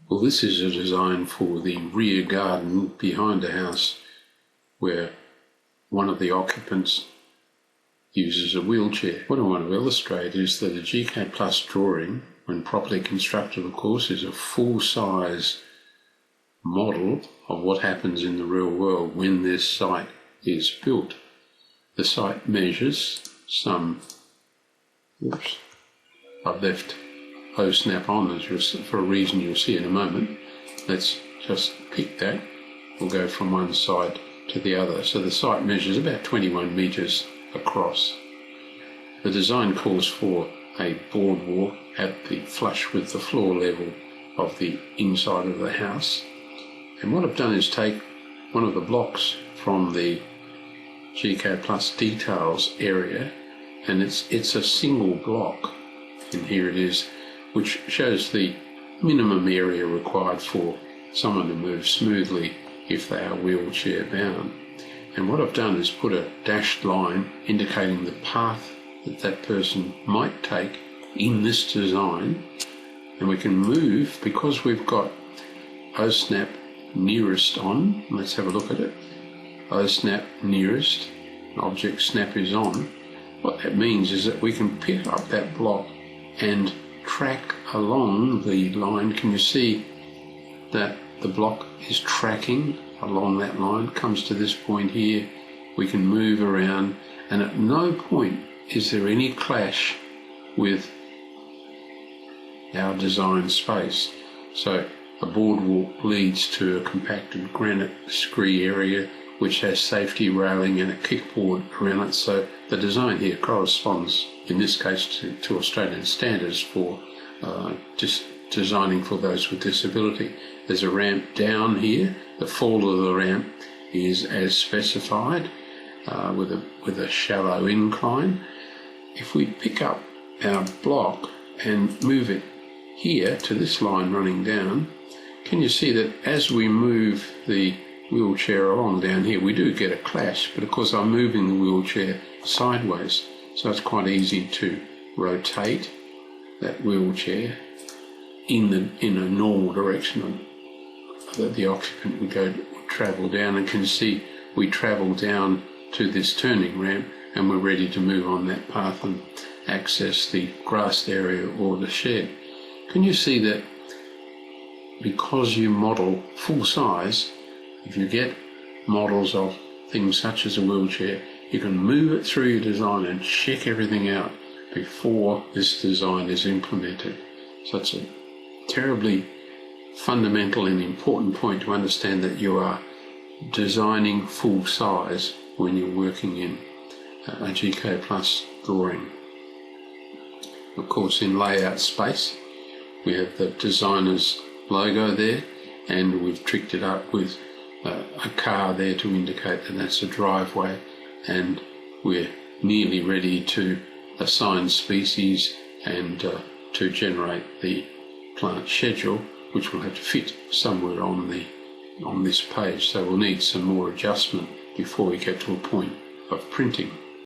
Well, this is a design for the rear garden behind a house where one of the occupants uses a wheelchair. What I want to illustrate is that a gCADPlus drawing, when properly constructed of course, is a full-size model of what happens in the real world when this site is built. The site measures some, I've left OSnap on for a reason you'll see in a moment. Let's just pick that. We'll go from one side to the other. So the site measures about 21 metres across. The design calls for a boardwalk at the flush with the floor level of the inside of the house. And what I've done is take one of the blocks from the gCADPlus details area, and it's a single block, and here it is, which shows the minimum area required for someone to move smoothly if they are wheelchair bound. And what I've done is put a dashed line indicating the path that that person might take in this design, and we can move because we've got OSnap nearest on. Let's have a look at it. OSnap nearest, object snap is on. What that means is that we can pick up that block and track along the line. Can you see that the block is tracking along that line? Comes to this point here, we can move around, and at no point is there any clash with our design space. So a boardwalk leads to a compacted granite scree area which has safety railing and a kickboard around it. So the design here corresponds, in this case, to Australian standards for just designing for those with disability. There's a ramp down here. The fall of the ramp is as specified with a shallow incline. If we pick up our block and move it here to this line running down, can you see that as we move the wheelchair along down here, we do get a clash, but of course I'm moving the wheelchair sideways, so it's quite easy to rotate that wheelchair in a normal direction that the occupant would travel down, and can see we travel down to this turning ramp and we're ready to move on that path and access the grassed area or the shed. Can you see that because you model full size, if you get models of things such as a wheelchair, you can move it through your design and check everything out before this design is implemented. So it's a terribly fundamental and important point to understand that you are designing full size when you're working in a gCADPlus drawing. Of course, in layout space, we have the designer's logo there, and we've tricked it up with a car there to indicate that that's a driveway, and we're nearly ready to assign species and to generate the plant schedule, which will have to fit somewhere on this page. So we'll need some more adjustment before we get to a point of printing.